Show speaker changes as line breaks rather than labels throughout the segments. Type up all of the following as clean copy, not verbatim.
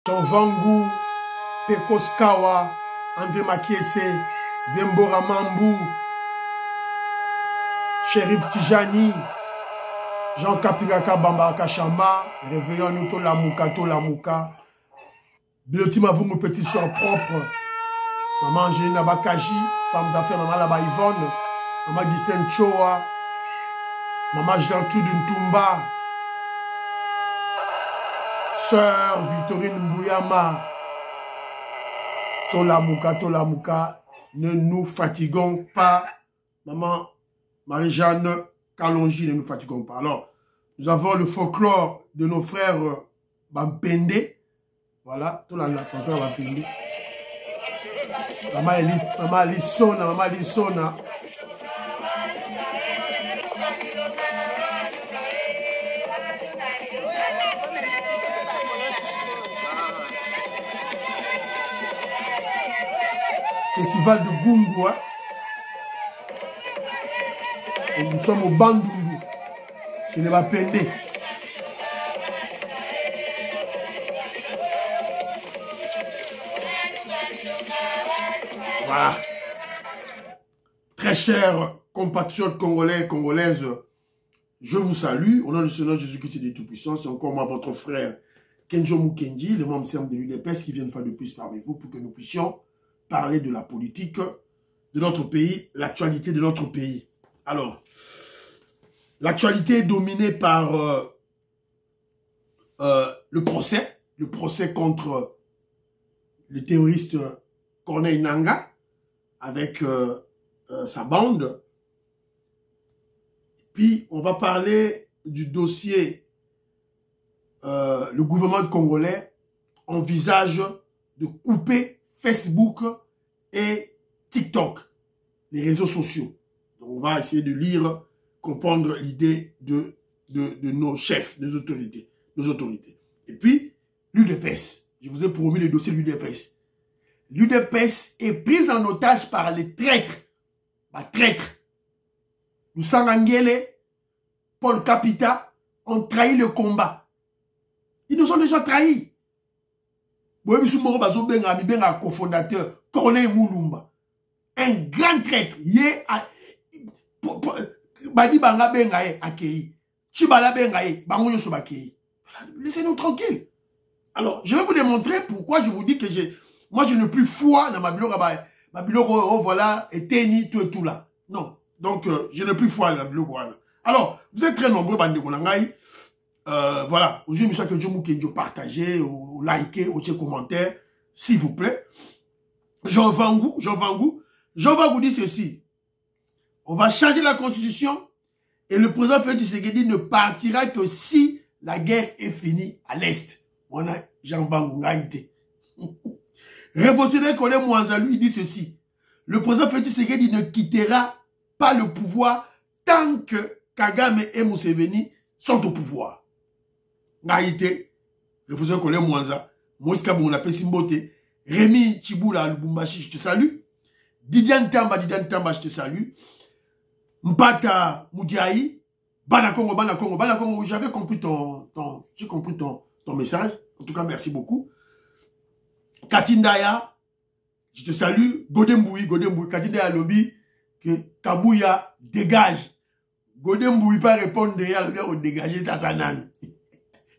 Tonvangu, Pekoskawa, André Makiese, Vembora Mambu, Chérif Tijani, Jean Kapigaka Bamba Kachamba, Réveillons nous Tolamouka. Biloti Mavou, mon petit soeur propre. Maman Angelina Bakaji, femme d'affaires, maman Laba Yvonne, maman Ghislaine Choa, maman Gertrude Ntumba, sœur Victorine Mbouyama. Tolamouka, ne nous fatiguons pas. Maman Marie-Jeanne Kalonji, ne nous fatiguons pas. Alors, nous avons le folklore de nos frères Bampende. Voilà, tout la folklore Bampende. Maman Lissona. Festival de Gungu, hein? Et nous sommes au Bandundu, chez les Bapende. Voilà. Très chers compatriotes congolais et congolaises, je vous salue. Au nom du Seigneur Jésus-Christ des Tout-Puissants, c'est encore moi, votre frère Kenjo Mukendi, le membre de l'UDPS qui vient une fois de plus parmi vous pour que nous puissions parler de la politique de notre pays, l'actualité de notre pays. Alors, l'actualité est dominée par le procès contre le terroriste Corneille Nangaa avec sa bande. Puis, on va parler du dossier, le gouvernement congolais envisage de couper Facebook et TikTok, les réseaux sociaux. Donc, on va essayer de lire, comprendre l'idée de nos chefs, nos autorités. Et puis, l'UDPS. Je vous ai promis le dossier de l'UDPS. L'UDPS est prise en otage par les traîtres. Lusangangele, Paul Kapita ont trahi le combat. Ils nous ont déjà trahis. Un cofondateur, Corneille Moulumba, un grand traître, laissez-nous tranquille. Alors, je vais vous démontrer pourquoi je vous dis que moi je n'ai plus foi dans ma biloko, voilà, et teni, tout et tout là. Non. Donc, je n'ai plus foi dans ma biloko. Alors, vous êtes très nombreux, voilà, aujourd'hui, monsieur que je partagez, ou likez, ou commentaire, s'il vous plaît. Jean Vangou, je vais vous dire ceci. On va changer la constitution et le président Félix Tshisekedi ne partira que si la guerre est finie à l'Est. On a Jean Vangou, Ngaïté. Révolutionnaire Colin Mwanza, lui, dit ceci. Le président Félix Tshisekedi ne quittera pas le pouvoir tant que Kagame et Museveni sont au pouvoir. Ngaïté, révolutionnaire Colin Mwanza, Moïse Kabou, on Simbote, Rémi Chiboula Lubumbashi, je te salue. Didian Tamba, je te salue. Mpata Moudiaï, Banakongo, j'avais compris j'ai compris ton message. En tout cas, merci beaucoup. Katindaya, je te salue. Godemboui, Katindaya Lobby, que Kabouya dégage. Godemboui pas répondre derrière le gars au dégager ta sanane.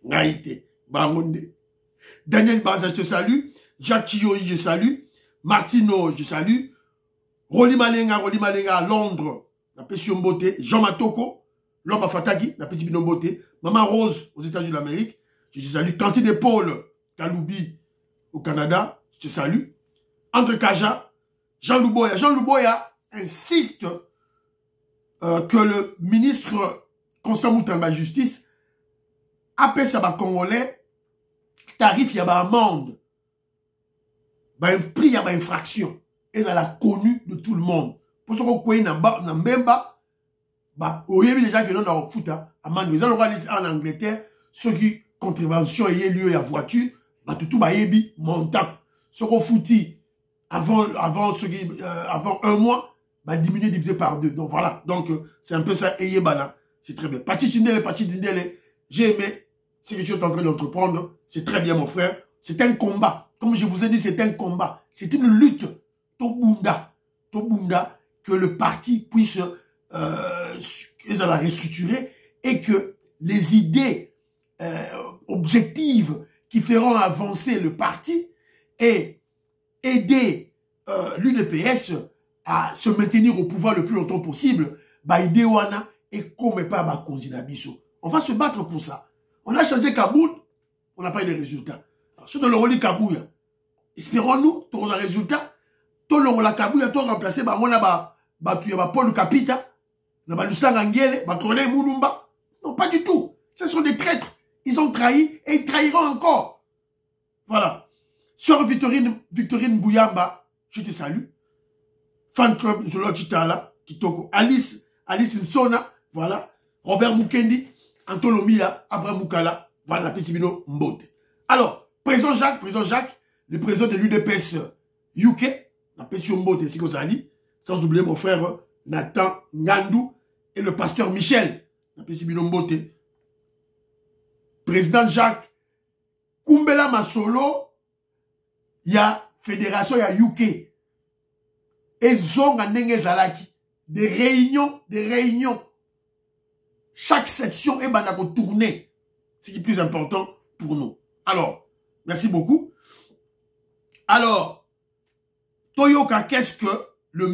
Ngaïté, Bangonde. Daniel Banza, je te salue. Jacques Chioyi, je salue. Martino, je salue. Roli Malenga à Londres, la Pession Beauté. Jean Matoko, Lomba Fataki, la Petite Binomboté. Maman Rose, aux États-Unis d'Amérique, je te salue. Cantine de Paul, Kaloubi, au Canada, je te salue. André Kaja, Jean Louboya insiste que le ministre Constant Moutamba Justice appelle ça ba Congolais, tarif, il y a ba amende. Ba prix, il y a ba infraction. Et ça l'a connu de tout le monde. Pour ce qu'on n'a même pas, il y a des gens qui n'ont pas de foot, amende. Mais en Angleterre, ceux qui contravention ayant lieu à la voiture, tout yebi montant. Ce qu'on foutit avant un mois, diminuer divisé par 2. Donc voilà. Donc c'est un peu ça. C'est très bien. Pati Tindele, j'ai aimé ce que tu es en train d'entreprendre. C'est très bien, mon frère. C'est un combat. Comme je vous ai dit, c'est un combat. C'est une lutte. Tobunda. Tobunda, que le parti puisse la restructurer et que les idées objectives qui feront avancer le parti et aider l'UDPS à se maintenir au pouvoir le plus longtemps possible, idée wana et comme pas ba konzinabiso. On va se battre pour ça. On a changé Kaboul, on n'a pas eu de résultats. Si on a Kaboul, espérons-nous, tu as un résultat. Tu as Kaboul, tu as remplacé Paul Kapita, Mulumba. Non, pas du tout. Ce sont des traîtres. Ils ont trahi et ils trahiront encore. Voilà. Sœur Victorine Bouyamba, je te salue. Fan club, Jolo Chitala, Kitoko. Alice Nsona, voilà. Robert Mukendi, Antolomia, Abraham Moukala, voilà, Pessibino Mbote. Alors, président Jacques, le président de l'UDPS UK, la Pessio Mbote, sans oublier mon frère Nathan Ngandou et le pasteur Michel, la Pessibino Mbote. Président Jacques, Kumbela Masolo, il y a fédération, il y a UK. Et Zonga Nenge Zalaki. Des réunions. Chaque section est banako tourner. Ce qui est plus important pour nous. Alors, merci beaucoup. Alors, Toyoka, qu'est-ce que le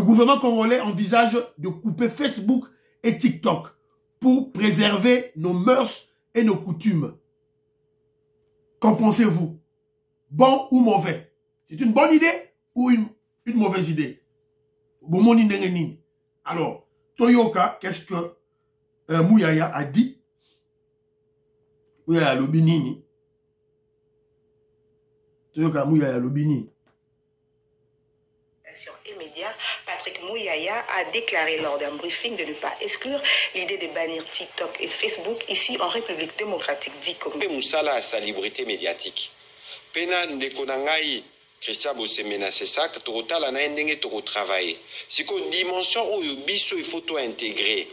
gouvernement congolais envisage de couper Facebook et TikTok pour préserver nos mœurs et nos coutumes? Qu'en pensez-vous? Bon ou mauvais? C'est une bonne idée ou une mauvaise idée? Alors, Toyoka, qu'est-ce que Mouyaya a dit? Mouyaya Lobinini. Toyoka Mouyaya Lobini.
Immédiat, Patrick Mouyaya a déclaré lors d'un briefing de ne pas exclure l'idée de bannir TikTok et Facebook ici en République démocratique du Congo.
Moussala a sa liberté médiatique. Pena Ndekonangai, Christian Bossemena, c'est ça, que Torotala n'a pas de travailler. C'est qu'une dimension où il faut tout intégrer.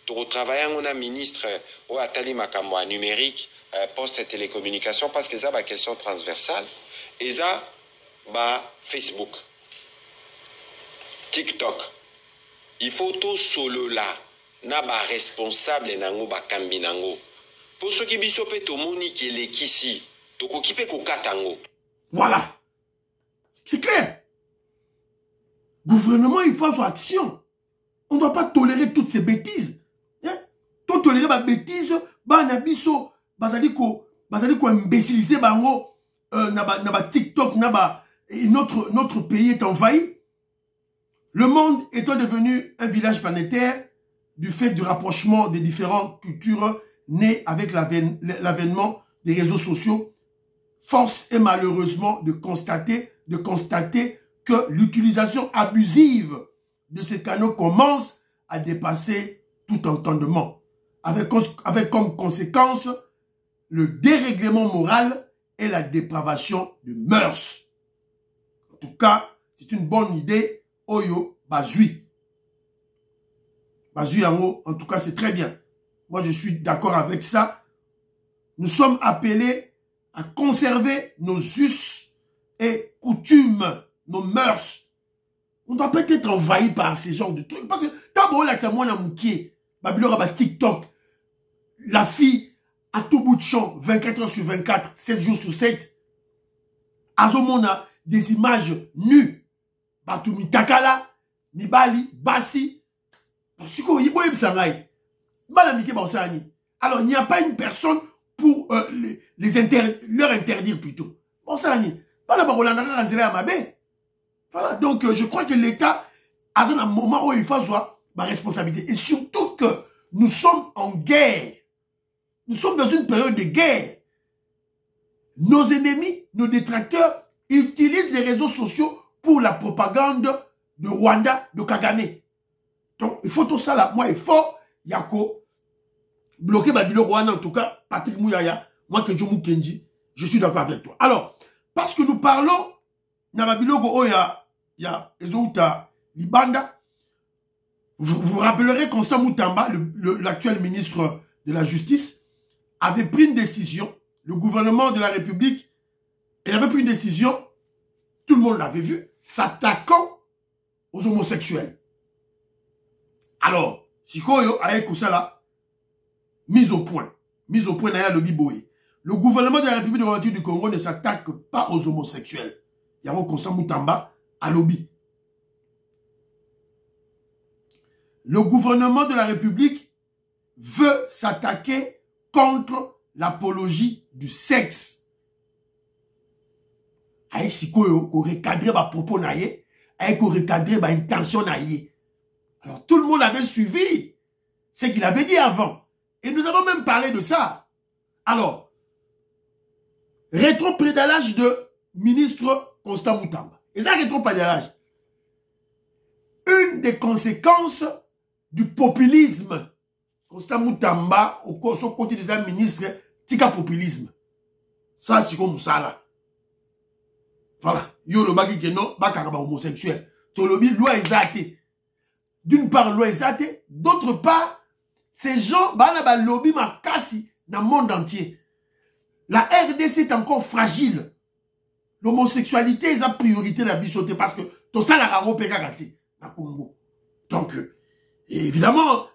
Toro travailler, on a ministre ou Atali Makamwa numérique, poste et télécommunication, parce que ça va question transversale. Et ça, Facebook. TikTok, il faut tout solo là, na ba responsable nango ba kambi nango. Pour ceux qui bisope to moni qui les kisi, to ko kipe ko katango.
Voilà, c'est clair. Gouvernement, il faut faire action. On ne doit pas tolérer toutes ces bêtises. Hein? Tolérer ma bêtise, na biso, bazadiko imbéciliser bango, na TikTok, notre pays est envahi. Le monde étant devenu un village planétaire du fait du rapprochement des différentes cultures nées avec l'avènement des réseaux sociaux, force est malheureusement de constater que l'utilisation abusive de ces canaux commence à dépasser tout entendement, avec comme conséquence le dérèglement moral et la dépravation de mœurs. En tout cas, c'est une bonne idée. Oyo, Bazui. Bazui en tout cas, c'est très bien. Moi, je suis d'accord avec ça. Nous sommes appelés à conserver nos us et coutumes, nos mœurs. On doit peut être envahi par ces genres de trucs. Parce que, d'abord, là, c'est moi, TikTok. La fille, à tout bout de champ, 24 heures sur 24, 7 jours sur 7. Azomona, des images nues. Batumi Takala, Mibali, Bassi. Alors, il n'y a pas une personne pour leur interdire plutôt. Voilà, donc je crois que l'État a un moment où il faut avoir ma responsabilité. Et surtout que nous sommes en guerre. Nous sommes dans une période de guerre. Nos ennemis, nos détracteurs utilisent les réseaux sociaux pour la propagande de Rwanda, de Kagame. Donc, il faut tout ça là. Moi, il faut, Yako, bloquer Babilo Rwanda, en tout cas, Patrick Mouyaya, moi, que Jomu Kenji, je suis d'accord avec toi. Alors, parce que nous parlons, na Babilo Go, il y a Ezouta Libanda. Vous rappellerez Constant Moutamba, l'actuel ministre de la Justice, avait pris une décision le gouvernement de la République, il avait pris une décision, tout le monde l'avait vu, s'attaquant aux homosexuels. Alors, Sikoyo a ça là, mise au point Naya Lobi Boye. Le gouvernement de la République démocratique du Congo ne s'attaque pas aux homosexuels. Il y a un Constant Moutamba à Lobi. Le gouvernement de la République veut s'attaquer contre l'apologie du sexe. Aïe Sikoyo, qu'on recadre ma propos naïe, aïe qu'on recadre ma intention naïe. Alors tout le monde avait suivi ce qu'il avait dit avant. Et nous avons même parlé de ça. Alors, rétropédalage de ministre Constant Moutamba. Et ça, rétropédalage. Une des conséquences du populisme. Constant Moutamba, au côté des ministres, tika populisme. Ça, c'est comme ça, là. Voilà. Yo le bagi keno, bakaraba homosexuel. Tolobi, loi exate. D'une part, loi exate. D'autre part, ces gens, ba lobby ma kasi dans le monde entier. La RDC est encore fragile. L'homosexualité est la priorité de la bisoté parce que tout ça, la raro pegagati, dans le Congo. Donc, évidemment,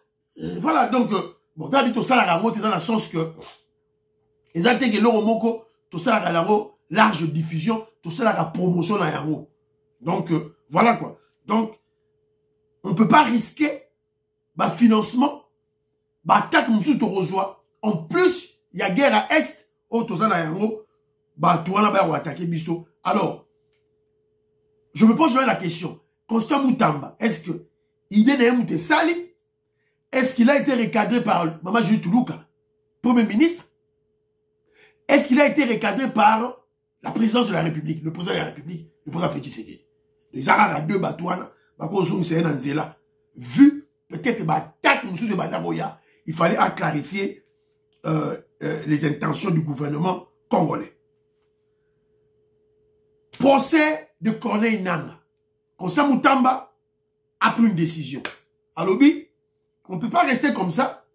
voilà, donc, bon, dans tout ça, la raro, c'est dans le sens que, ils ont été l'homoko, tout ça, la raro, large diffusion, tout ça, la promotion, la raro. Donc, voilà quoi. Donc, on ne peut pas risquer, bah, financement, bah, attaque, monsieur, reçoit. En plus, il y a guerre à Est, au Tosan à Yango, bah, tout le monde va attaquer Bisto. Alors, je me pose même la question. Constant Moutamba, est-ce que il est né Sali? Est-ce qu'il a été recadré par Maman Julie Toulouka, Premier ministre? Est-ce qu'il a été recadré par la présidence de la République, le président de la République, le président Félix Tshisekedi? Les Arabes à deux batouana, vu peut-être l'attaque de Badaboya, il fallait clarifier les intentions du gouvernement congolais. Procès de Corneille Nangaa. Constant Moutamba a pris une décision. À Lobi, on ne peut pas rester comme ça.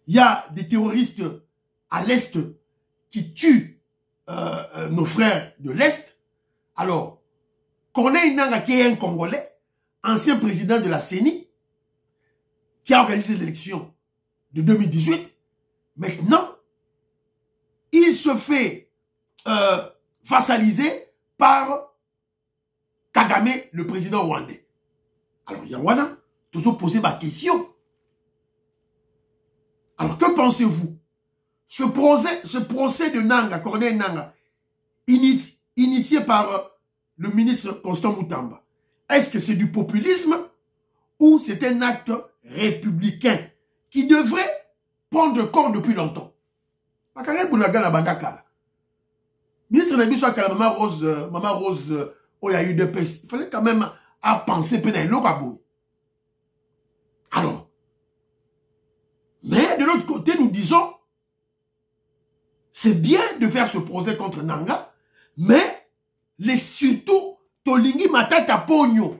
Il y a des terroristes à l'Est qui tuent nos frères de l'Est. Alors, Corneille Nangaa, qui est un Congolais, ancien président de la CENI, qui a organisé l'élection de 2018, maintenant, il se fait vassaliser par Kagame, le président rwandais. Alors, Yanwana, toujours posé ma question. Alors, que pensez-vous? Ce procès de Nangaa, Corneille Nangaa, initié par le ministre Constant Moutamba, est-ce que c'est du populisme ou c'est un acte républicain qui devrait prendre corps depuis longtemps? Ministre Nabiso Akala, Maman Rose, il fallait quand même à penser peine. Alors, mais de l'autre côté, nous disons, c'est bien de faire ce procès contre Nangaa, mais surtout, Tolingi Matata Pogno,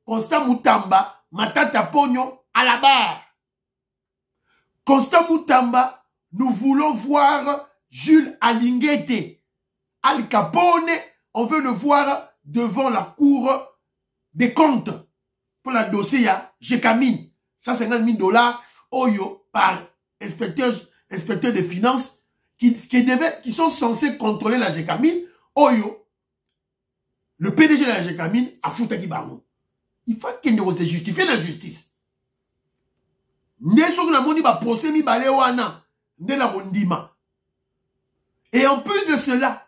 Constant Moutamba, Matata Pogno à la barre. Constant Moutamba, nous voulons voir Jules Alinguete, Al Capone, on veut le voir devant la cour des comptes pour la dossier à Gécamine. $150 000, Oyo, par inspecteur des finances qui sont censés contrôler la Gécamine, Oyo. Le PDG de la Gécamine a foutu Barou. Il faut qu'il ne se justifie la justice. Et en plus de cela,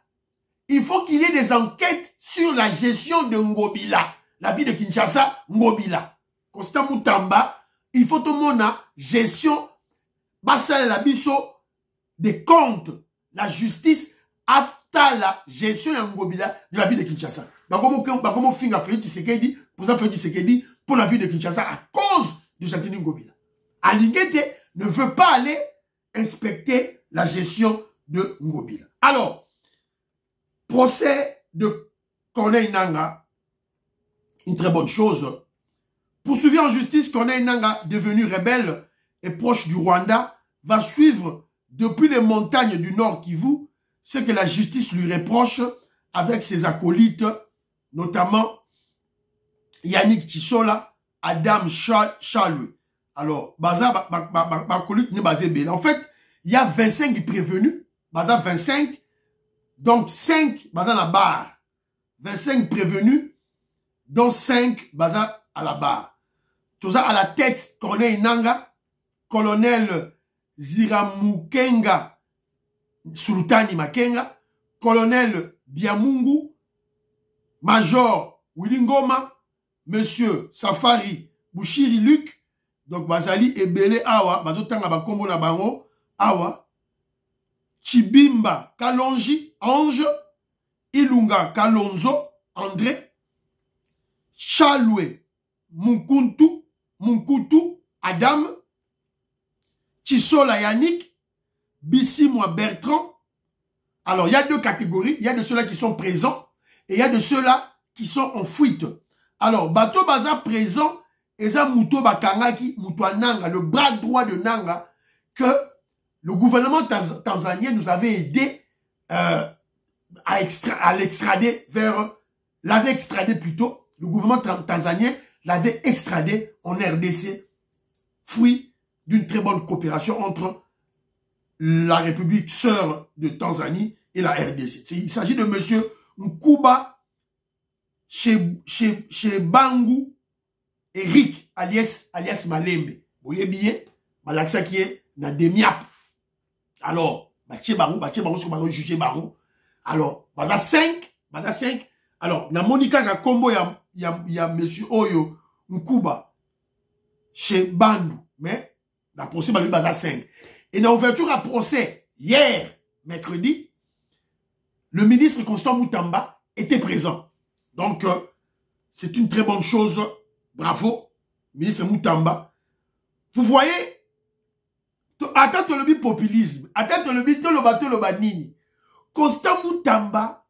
il faut qu'il y ait des enquêtes sur la gestion de Ngobila. La ville de Kinshasa, Ngobila. Constant Moutamba, il faut tout le monde a gestion, Bassal la biso, des comptes, la justice, after la gestion de Ngobila de la ville de Kinshasa. Comment finga Félix Tshisekedi, président Félix Tshisekedi, pour la ville de Kinshasa à cause de Jacqueline Ngobila. Alinguete ne veut pas aller inspecter la gestion de Ngobila. Alors, procès de Corneille Nangaa, une très bonne chose. Poursuivi en justice, Corneille Nangaa, devenu rebelle et proche du Rwanda, va suivre depuis les montagnes du Nord Kivu, ce que la justice lui reproche avec ses acolytes, notamment Yannick Tshisola, Adam Chalwe. Alors, Baza, ma acolyte n'est basé bien. En fait, il y a 25 prévenus, Baza 25, donc 5 Baza à la barre. 25 prévenus, dont 5 Baza à la barre. Tout ça à la tête, colonel Inanga, colonel Ziramukenga, Sultani Makenga, colonel Biamungu, major Willingoma, monsieur Safari Bouchiri Luc, donc Bazali Ebele Awa, Bazotanga Bakombo na Bango, Awa, Chibimba Kalonji, Ange, Ilunga Kalonzo, André, Chalwe Munkutu, Adam, Tshisola Yannick, Bissimwa Bertrand. Alors, il y a deux catégories. Il y a de ceux-là qui sont présents et il y a de ceux-là qui sont en fuite. Alors, Bato Baza présent, et ça Muto Bakangaki, Muto Nanga, le bras droit de Nanga, que le gouvernement tanzanien nous avait aidé à l'extrader l'avait extradé plutôt, le gouvernement tanzanien l'avait extradé en RDC, fruit d'une très bonne coopération entre la République sœur de Tanzanie et la RDC. Il s'agit de monsieur Nkuba chez Bangu Eric alias Malembe. Vous voyez bien, Malaksa qui est na demiap. Alors, Baché Bangu, ce qu'on va juger Bangu. Alors, Baza 5. Alors, na Monika na combo ya monsieur Oyo Nkuba chez Bandu. Mais, la procès va lui Baza 5. Et dans l'ouverture à procès, hier, mercredi, le ministre Constant Moutamba était présent. Donc, c'est une très bonne chose. Bravo, ministre Moutamba. Vous voyez, attends le populisme, attends le bateau le banini. Constant Moutamba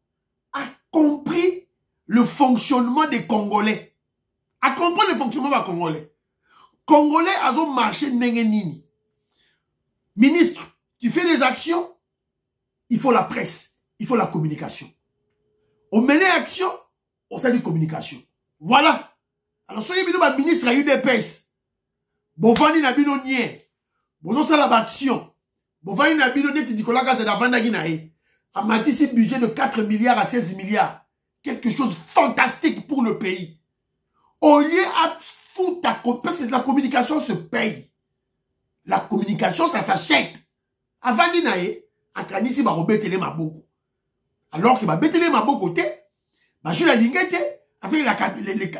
a compris le fonctionnement des Congolais. A compris le fonctionnement des Congolais. Congolais ont marché nini. Ministre, tu fais des actions, il faut la presse, il faut la communication. On mène action, on sait de communication. Voilà. Alors, si vous avez ministre à UDPS, vous avez un bino nier, vous avez une action, vous avez un bino net Nicolas Kazadavanda Guinae, a mati ce budget de 4 milliards à 16 milliards. Quelque chose de fantastique pour le pays. Au lieu de foutre parce que la communication se paye. La communication, ça s'achète. Avant d'inae, à Kanisi, va rebêter les maboko. Alors qu'il va bêter les maboko, je la lingette, avec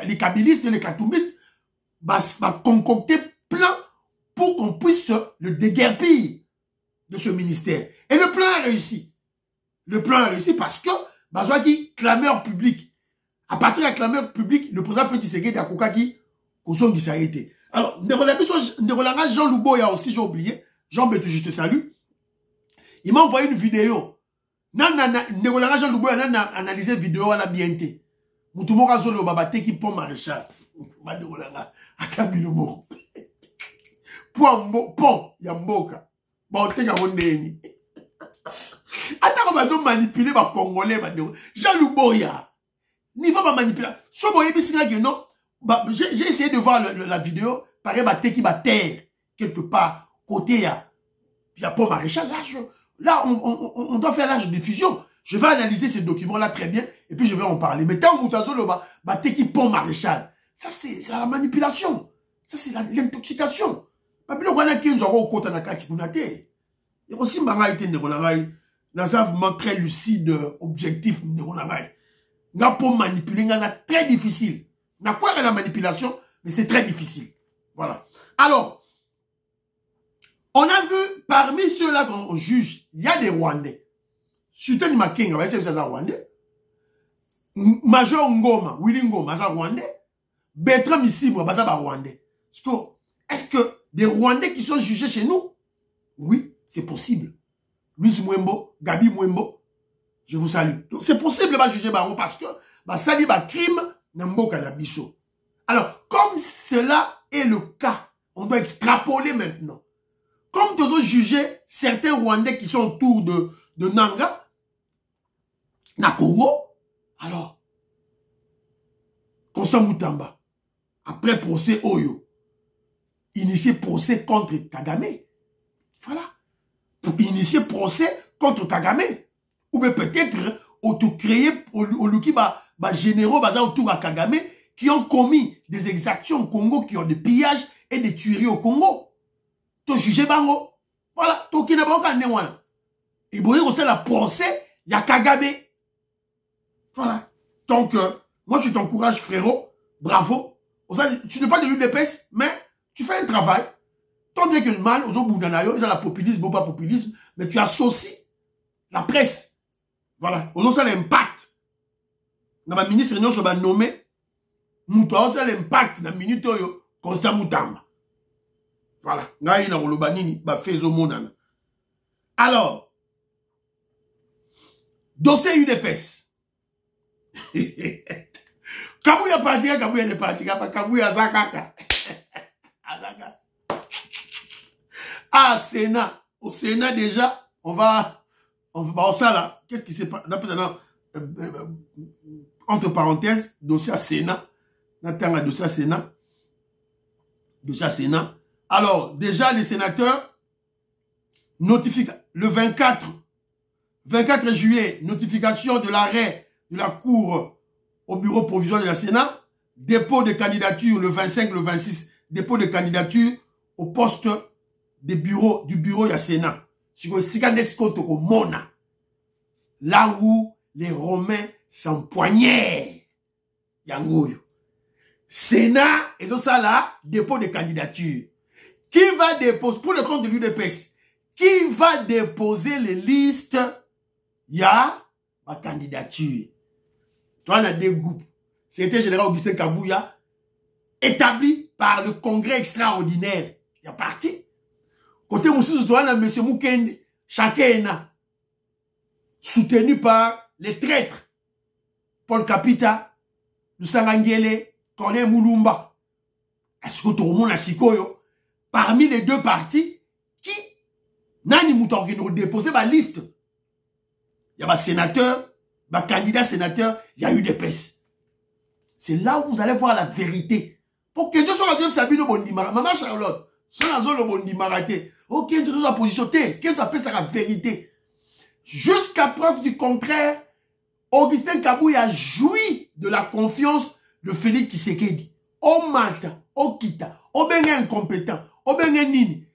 les kabilistes et les katoumistes, va concocter plein pour qu'on puisse le déguerpir de ce ministère. Et le plan a réussi. Le plan a réussi parce que, Bazoua qui clameur public. À partir de la clameur public, le président Félix Tshisekedi Akoka qui, Koson qui ça a été. Alors, Nderolanga Jean Louboya aussi, j'ai oublié. Jean Betou, je te salue. Il m'a envoyé une vidéo. Nderolanga Jean Louboya a analysé la vidéo à la BNT. Moutoumora Zolo Babate qui pont maréchal. Nderolanga, Akabilomo. Pont, Yamboka. Bon, t'es qu'à mon déni. Attends, on va manipuler les Congolais. Jean Louboya. Niveau de manipulation. J'ai essayé de voir la vidéo. Pareil, qui va terre. Quelque part. Côté, il y a pas maréchal. Là, on doit faire l'âge de diffusion. Je vais analyser ces documents-là très bien. Et puis, je vais en parler. Mais tant que qui pont maréchal. Ça, c'est la manipulation. Ça, c'est l'intoxication. Il y a aussi un très lucide, objectif. Pour manipuler, c'est très difficile. On a quoi la manipulation, mais c'est très difficile. Voilà. Alors, on a vu, parmi ceux-là qu'on juge, il y a des Rwandais. Sultani Makenga, c'est ça Rwandais. Major Ngoma, Willy Ngoma, c'est Rwandais. Bertrand Missibo, c'est Rwandais. Est-ce que des Rwandais qui sont jugés chez nous? Oui, c'est possible. Luis Mwembo, Gabi Mwembo, je vous salue. Donc c'est possible de juger Baron parce que ça dit crime n'amboka na biso. Alors, comme cela est le cas, on doit extrapoler maintenant. Comme tu as jugé certains Rwandais qui sont autour de Nanga, na Congo, alors, Constant Moutamba, après procès Oyo, initier procès contre Kagame. Voilà. Pour initier procès contre Kagame. Ou bien peut-être auto-créer au Luki généraux autour de Kagame qui ont commis des exactions au Congo, qui ont des pillages et des tueries au Congo. Tu juges Bango. Voilà. Tu n'as pas encore. Et vous voyez, la procès, il y a Kagame. Voilà. Donc, moi, je t'encourage, frérot. Bravo. Tu n'es pas de l'UDPS, mais tu fais un travail. Tant bien que le mal, aux autres, ils ont la populisme, bon, pas populisme, mais tu associes la presse. Voilà. Aux autres, ça l'impact. Dans ma ministre, nous sommes nommés. Mouta, ça l'impact dans la minute, Constant Moutamba. Voilà. Alors, dossier UDPS. Kabouya parti, Kabouya ne parti, Kabouya Zakaka. Ah, Sénat. Au Sénat, déjà, on va ça là. Qu'est-ce qui s'est passé? Entre parenthèses, dossier à Sénat. Dossier à Sénat. Alors, déjà, les sénateurs notifient le 24 juillet, notification de l'arrêt de la Cour au bureau provisoire de la Sénat, dépôt de candidature le 25, le 26, dépôt de candidature au poste du bureau de la Sénat. Là où les Romains s'empoignèrent. Yangoyo. Sénat, et ça là, dépôt de candidature. Qui va déposer, pour le compte de l'UDPS, qui va déposer les listes? Il y a ma candidature. Toi, on a des groupes. C'était général Augustin Kabouya, établi par le congrès extraordinaire. Il y a parti. Côté Moussou, on a M. Moukendi, chacun soutenu par les traîtres. Paul Kapita, Lusangangele, Corneille Moulumba. Est-ce que tout le monde a Sikoyo? Parmi les deux partis, qui Nani Mouton qui nous déposé ma liste? Il y a ma sénateur, ma candidat sénateur, il y a eu des pèses. C'est là où vous allez voir la vérité. Pour que je sois la Sabine Bondimara, Maman Charlotte, sans la zone Bondimara, ok, je suis en position, qu'est-ce que tu appelles ça la vérité? Jusqu'à preuve du contraire, Augustin Kabouya a joui de la confiance de Félix Tshisekedi. Au Mata, au Kita, au Bengue incompétent, au Bengue Nini.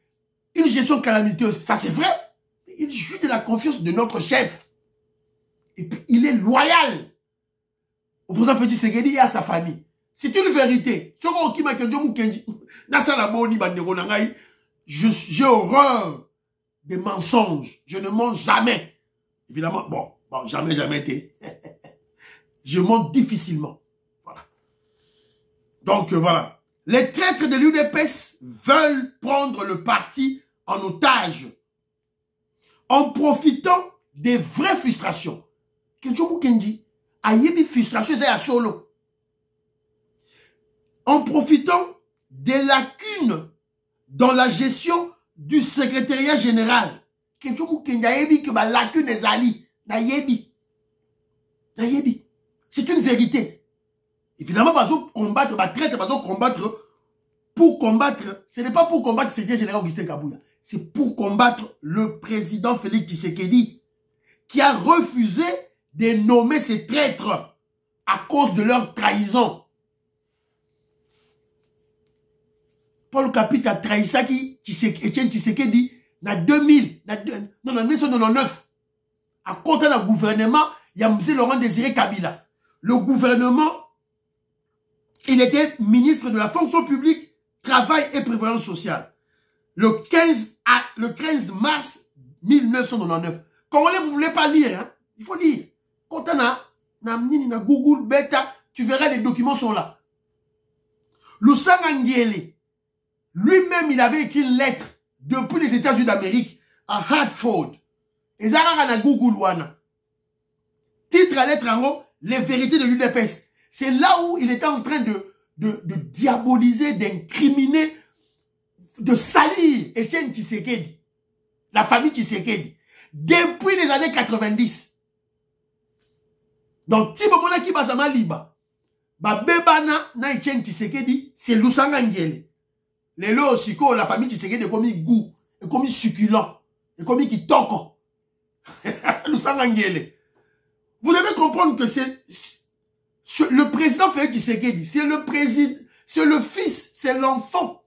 Une gestion calamiteuse, ça c'est vrai. Il jouit de la confiance de notre chef. Et puis il est loyal au président Félix Tshisekedi et à sa famille. C'est une vérité. J'ai horreur des mensonges. Je ne mens jamais. Évidemment, bon, jamais été. Je mens difficilement. Voilà. Donc, voilà. Les traîtres de l'UDPS veulent prendre le parti en otage en profitant des vraies frustrations. En profitant des lacunes dans la gestion du secrétariat général. C'est une vérité. Évidemment, combattre, pour combattre, ce n'est pas pour combattre le secrétaire général Augustin Kabouya, c'est pour combattre le président Félix Tshisekedi, qui a refusé de nommer ces traîtres à cause de leur trahison. Paul Kapita a trahi ça qui Etienne Tshisekedi en 1999. À côté du gouvernement, il y a M. Laurent Désiré Kabila. Le gouvernement, il était ministre de la fonction publique, travail et prévoyance sociale. Le 15 mars 1999. Congolais, vous ne voulez pas lire, hein? Il faut lire. Quand on a Google, Beta, tu verras, les documents sont là. Lusangangele, lui-même, il avait écrit une lettre depuis les États-Unis d'Amérique à Hartford. Et ça a Google wana. Titre à lettre en haut, les vérités de l'UDPS. C'est là où il était en train de diaboliser, d'incriminer de salir Etienne Tshisekedi, la famille Tshisekedi, depuis les années 90. Donc, si vous avez Basama Liba, Bebana na Etienne Tshisekedi, c'est Lusanga Ngele. Les lots aussi, la famille Tshisekedi est comme goût, est comme succulent, est comme qui toko. Lusanga Ngele. Vous devez comprendre que c'est le président Félix Tshisekedi, c'est le président, c'est le fils, c'est l'enfant.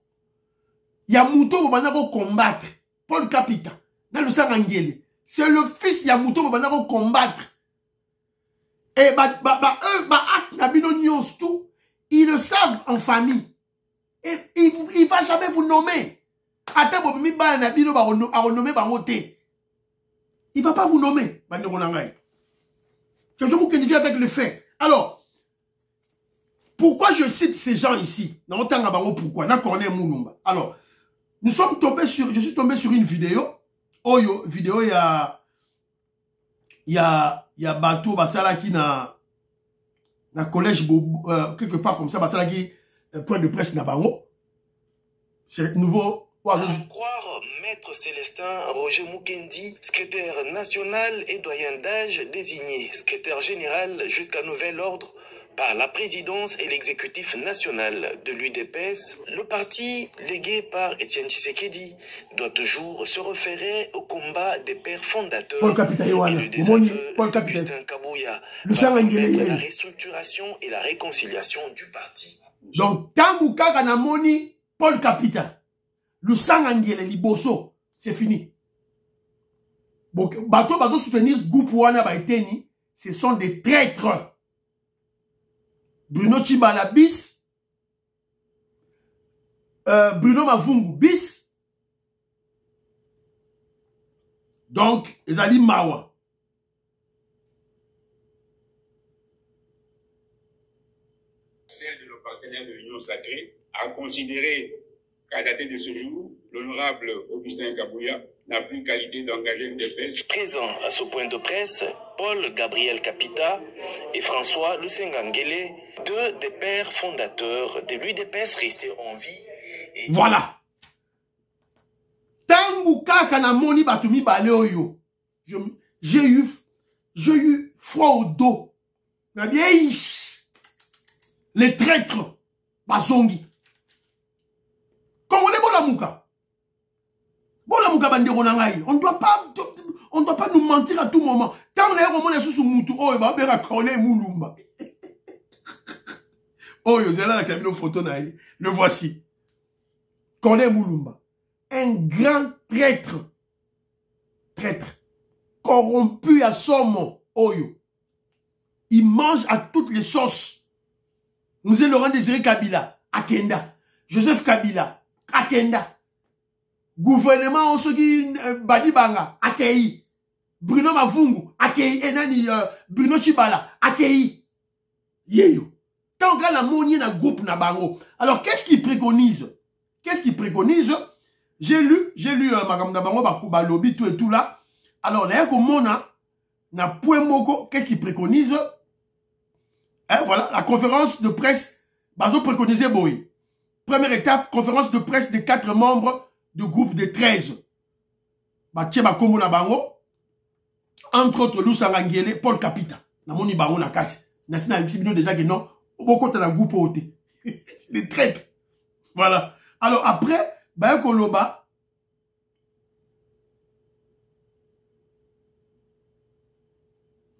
Il y a Mouto Bobanako combattre. Paul Capita. Dans le Sarangele. C'est le fils de Mouto Bobanako combattre. Et ils le savent en famille. Et il ne va jamais vous nommer. Attends, il ne va pas vous nommer. Je vous qualifie avec le fait. Alors, pourquoi je cite ces gens ici? Pourquoi? Alors, je suis tombé sur une vidéo. Vidéo, il y a Bateau Basala qui na collège, quelque part comme ça, Basala qui point de presse na bango. C'est nouveau.
Croire Maître Célestin Roger Mukendi, secrétaire national et doyen d'âge désigné secrétaire général jusqu'à nouvel ordre par la présidence et l'exécutif national de l'UDPS, le parti légué par Etienne Tshisekedi doit toujours se référer au combat des pères fondateurs
Paul Capita Yohana, Paul Capita,
Augustin Kabouya, la restructuration et la réconciliation du parti.
Donc, Tangu Kaganamoni, Paul Capita, Lusangangele Liboso, c'est fini. Bon, Bato soutenir Goupouana Baiteni, ce sont des traîtres. Bruno Chibala bis, Bruno Mavungu bis, donc Ezali Mawa.
Celle de nos partenaires de l'Union sacrée a considéré qu'à dater de ce jour, l'honorable Augustin Kabouya n'a plus qualité d'engagé l'UDPS.
Présent à ce point de presse, Paul Gabriel Capita et François Lusengangele, deux des pères fondateurs de l'UDPS restés en vie. Et...
Voilà. Tangu kaka na moni batumi bale oyo. J'ai eu froid au dos. Na bien les traîtres bazongi. Congolais Bolamuka. Bolamuka bandeko na ngai. On doit pas nous mentir à tout moment. Tant on est au moment sous mutu, oh ba bera Corneille Mulumba. Oh yo zela la cabine photo na ye. Le voici. Corneille Mulumba. Un grand traître. Traître. Corrompu à somme. Oh yo. Il mange à toutes les sauces. Nous sommes Laurent Désiré Kabila. Akenda. Joseph Kabila. Akenda. Gouvernement Osogi Badibanga. Akei. Bruno Mavungu. Akei. Enani Bruno Chibala. Akei. Yeyo. Tant qu'on a monié dans le groupe na bango. Alors qu'est-ce qu'il préconise? Qu'est-ce qu'il préconise? J'ai lu Madame Nabango Bakuba Lobby tout et tout là. Alors là comment na point moko qu'est-ce qu'il préconise? Voilà la conférence de presse. Bazo préconisé boy. Première étape, conférence de presse des 4 membres du groupe de 13. Batcheba Kombo na bango. Entre autres, Lusangangele, Paul Capita. Na moni bango na kati. Na sina bino déjà que non. Beaucoup de la groupe OT. Des traîtres. Voilà. Alors après, Bayo Koloba.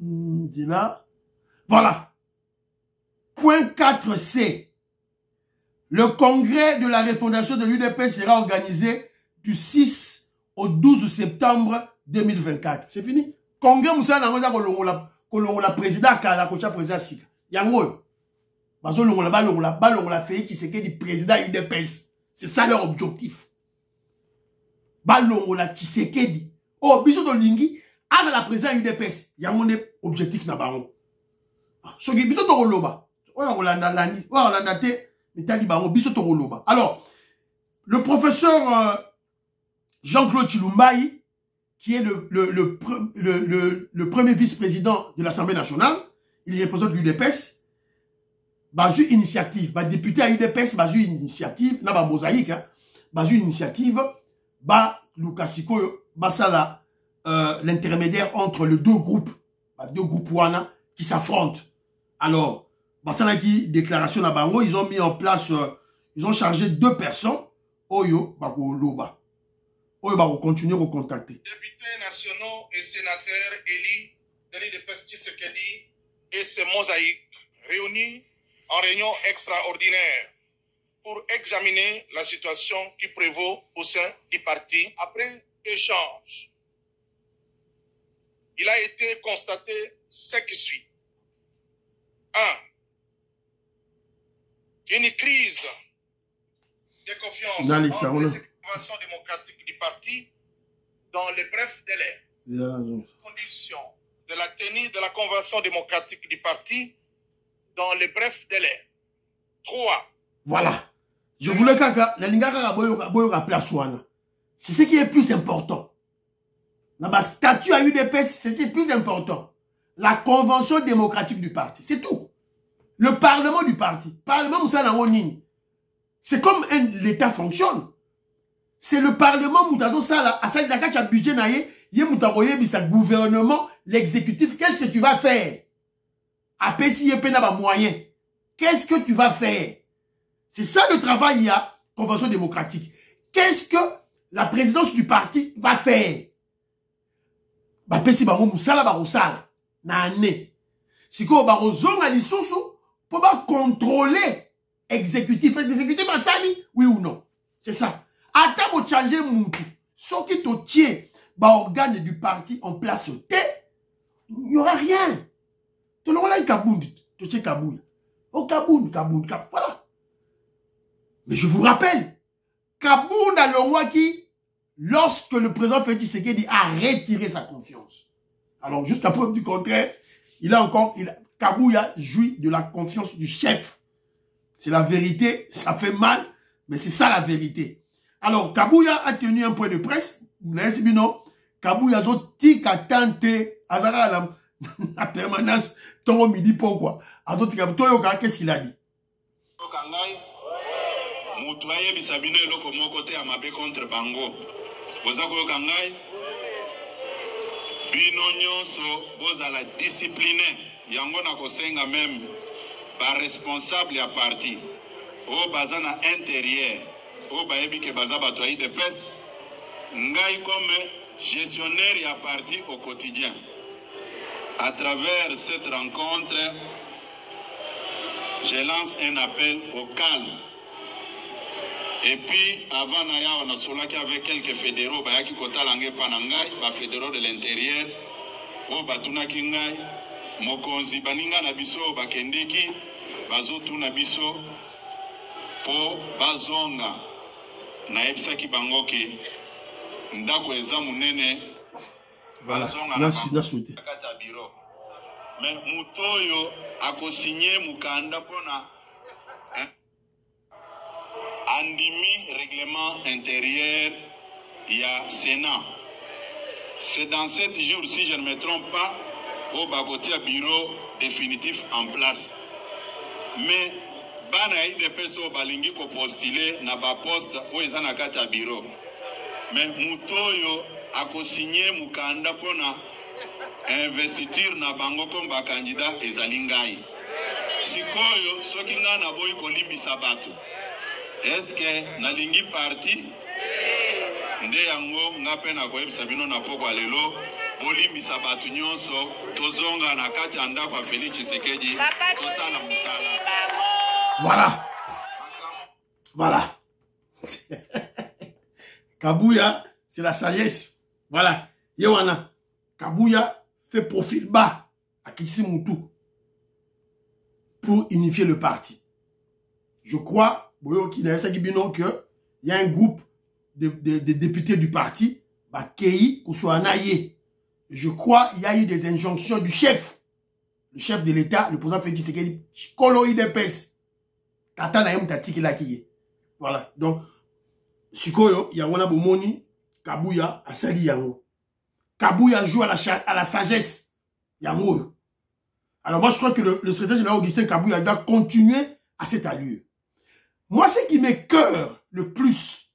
Là. Voilà. Point 4C. Le congrès de la refondation de l'UDP sera organisé du 6 au 12 septembre 2024. C'est fini. Congrès Moussa Nangoza Kolongola président Kala Kocha président Sika. Yango. Bazo Longola Félix Tshisekedi président UDPS. C'est ça leur objectif. Balongola Tshisekedi. Oh, biso de Lingi, à la président UDPS. Yango ne objectif na bango. So ki biso to Roloba. Alors, le professeur Jean-Claude Chilumbaï, qui est le premier vice-président de l'Assemblée nationale, il représente l'UDPS, basu initiative, député à UDPS, basu initiative, n'a pas mosaïque, une initiative, Lukasiko, ça l'intermédiaire entre les deux groupes wana qui s'affrontent. Alors, ça qui déclaration à Bango, ils ont mis en place, ils ont chargé 2 personnes, Oyo, Loba. Oyo, Bako continuer à contacter.
Députés nationaux et sénateurs élus de l'IDPS Tshisekedi et ses mosaïques réunis en réunion extraordinaire pour examiner la situation qui prévaut au sein du parti. Après échange, il a été constaté ce qui suit. 1. Une crise de confiance entre les conventions démocratiques du parti dans les brefs délais. Condition de la tenue de la convention démocratique du parti dans les brefs délais. 3.
Voilà. Je voulais que c'est ce qui est plus important. Dans ma statut à UDPS, c'était plus important. La convention démocratique du parti. C'est tout. Le parlement du parti. Parlement, c'est comme l'État fonctionne. C'est le parlement, gouvernement, l'exécutif. Qu'est-ce que tu vas faire? Moyen. Qu'est-ce que tu vas faire? C'est ça le travail, il y a convention démocratique. Qu'est-ce que la présidence du parti va faire? Pour contrôler exécutif. Exécutif, oui ou non? C'est ça. Attends pour changer moutou. Ce qui te tient, organe du parti en place, il n'y aura rien. Tu l'auras là, Kabound. Tu tiens Kabound. Oh, Kabound. Voilà. Mais je vous rappelle, Kabound a le roi qui, lorsque le président Félix Tshisekedi a retiré sa confiance. Alors, jusqu'à preuve du contraire, Kabouya jouit de la confiance du chef. C'est la vérité, ça fait mal, mais c'est ça la vérité. Alors, Kabouya a tenu un point de presse. Kabouya a dit qu'à tenter, la permanence, ton midi, pourquoi? Qu'est-ce qu'il a dit?
Moutoye bisabine loko mokote amabe contre bango. Bozako yokangai. Bino nyonso boza la discipline. Yango na kosenga même ba responsable ya parti. O bazana intérieur. O baebi ke baza bato de pes. Ngai comme gestionnaire ya parti au quotidien. À travers cette rencontre, je lance un appel au calme. Et puis, avant Naya, on a solo avec quelques fédéraux, qui kotalange panangai, fédéraux de l'intérieur, o batuna kingai, mokonzi baninga nabiso, bakendeki, bazotu nabiso, po bazonga, na ebsaki bangoke, ndako eza munene, bazonga na kata biro. Mais mutoyo akosigné mukanda pona Andimi règlement intérieur, il y a Sénat. C'est dans 7 jours, si je ne me trompe pas, au Bagotia bureau définitif en place. Mais, bana IDPS au balingi ko postulé na ba poste au ezanakata bureau. Mais mutoyo a co-signé mukanda pona investiture na bango comme ba candidat ezalingai. Sikoyo soki nga na boy ko limbisa bato. Est-ce que nalingi parti nde yango ngape na koyebisa bino na poko alelo bolimbisa bato nyonso tozonga na kati ya ndako ya Félix Tshisekedi tosala musala.
Voilà. Kabouya, c'est la sagesse. Voilà. Yewana. Kabouya fait profil bas à Kisimutu pour unifier le parti. Je crois qu'il y a un groupe de députés du parti, je crois qu'il y a eu des injonctions du chef, le chef de l'État, le président Félix Tshisekedi, Kolo IDPS. Voilà. Donc, Sikoyo, il y a un bomoni, Kabouya, Asali Yango. Kabouya joue à la sagesse. Yango. Alors, moi, je crois que le secrétaire général Augustin Kabouya doit continuer à cette allure. Moi, ce qui m'écoeure le plus,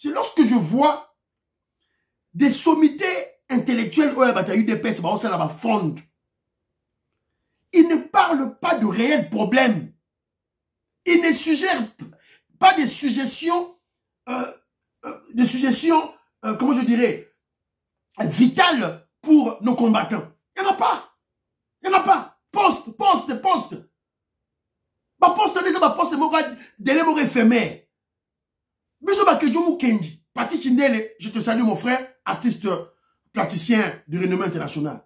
c'est lorsque je vois des sommités intellectuelles où il y a eu des PES, ils ne parlent pas de réels problèmes. Ils ne suggèrent pas des suggestions, comment je dirais, vitales pour nos combattants. Il n'y en a pas. Il n'y en a pas. Poste. Poste, délai éphémère. Kenji, Pati Chindele, je te salue mon frère, artiste praticien de renommée internationale.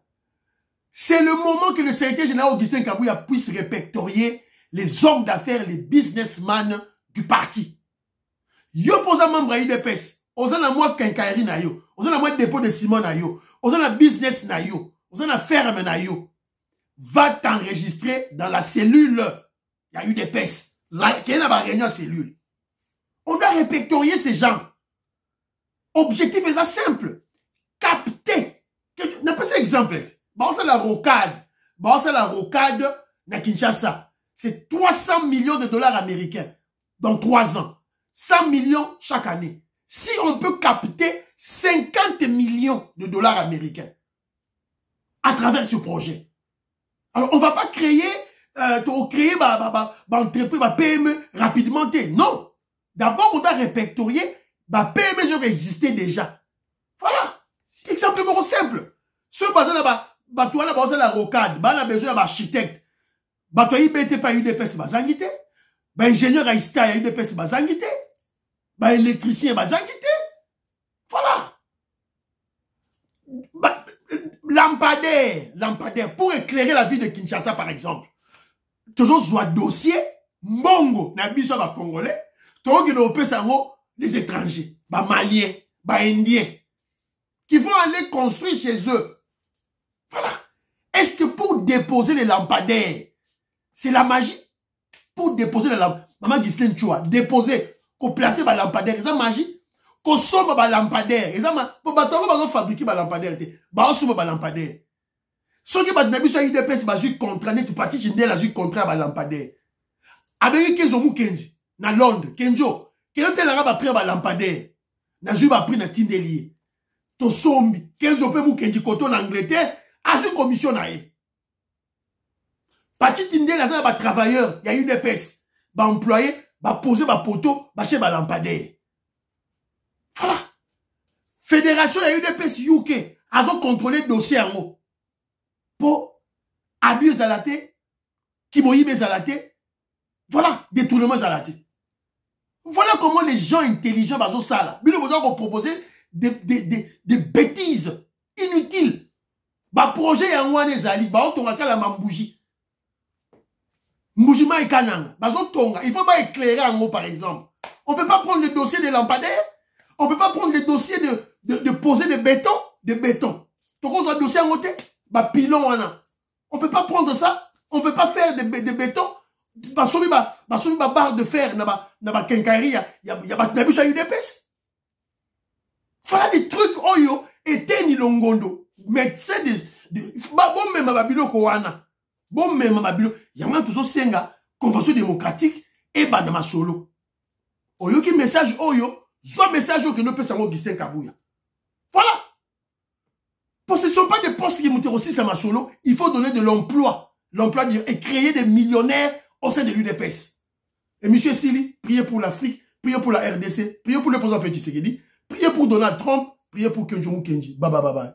C'est le moment que le secrétaire général Augustin Kabouya puisse répertorier les hommes d'affaires, les businessmen du parti. Yo posa membre à UDPS, osana moi kenkairi na yo, osana moi dépôt de ciment na yo, osana business na yo, osana ferme na yo. Va t'enregistrer dans la cellule. Il y a UDPS. Il y a une réunion cellule. On doit répertorier ces gens. Objectif est simple. Capter. N'a pas cet exemple. C'est la rocade. C'est la rocade na Kinshasa. C'est 300 millions de dollars américains dans 3 ans. 100 millions chaque année. Si on peut capter 50 millions de dollars américains à travers ce projet. Alors, on ne va pas créer entreprise, PME rapidement. Non. D'abord, on doit répertorier PME qui ont existé déjà. Voilà. C'est exemplement simple. Ce basé là, la rocade, on a besoin d'un architecte. Toi, il n'y a pas eu de PES, ingénieur à Ista, il y a eu de PES, électricien, voilà. Lampadaire, pour éclairer la ville de Kinshasa, par exemple. Toujours un dossier, Mongo, Nabiso, Congolais, les étrangers, Maliens, Indiens, qui vont aller construire chez eux. Voilà. Est-ce que pour déposer les lampadaires, c'est la magie? Pour déposer les lampadaires, Maman Ghislaine Chua, déposer, qu'on place les lampadaires, c'est la magie? Qu'on somme les lampadaires, pour fabriquer les lampadaires, on somme les lampadaires. Ce qui est eu UDPS, c'est contrat, c'est parti Chindel a eu contrat les lampadaires. Avec Kenzo Mukenji, na Londres, Kenjo, Kenzo Telanga pris les lampadaires, na eu pris na Tindelier. To sombi, Kenzo pe Mukenji, koto en Angleterre, a eu commission na e. Parti Tindel a eu travailleur, il y a eu des UDPS, employé, poser poteau, chez les lampadaires. Voilà. Fédération, il y a eu des UDPS UK, a contrôlé le dossier en haut. Pour abus zalaté, Kimoïbe zalaté, voilà, détournement zalaté. Voilà comment les gens intelligents basent ça là. Ils vont proposer des bêtises inutiles. Projet en ouane zali, on va la mambouji. Moujima et kanang, il faut pas éclairer en haut par exemple. On ne peut pas prendre le dossier des lampadaires, on ne peut pas prendre le dossier de poser des bétons. Tu as un dossier en haut, pilon on peut pas prendre ça, on peut pas faire des bétons. Barre de fer na kenkairi y a eu des pèses. Voilà des trucs oyo et ni longondo médecin bon même babilo ko wana bon même babilo yanga toujours senga convention démocratique et bandama solo oyo ki message oyo soit message que nous peut Augustin Kabouya. Voilà. Parce que ce ne sont pas des postes qui montent aussi à Masolo. Il faut donner de l'emploi. L'emploi et créer des millionnaires au sein de l'UDPS. Et M. Sili, priez pour l'Afrique, priez pour la RDC, priez pour le président Félix Tshisekedi, priez pour Donald Trump, priez pour Kenji Mukenji. Bye bye bye bye.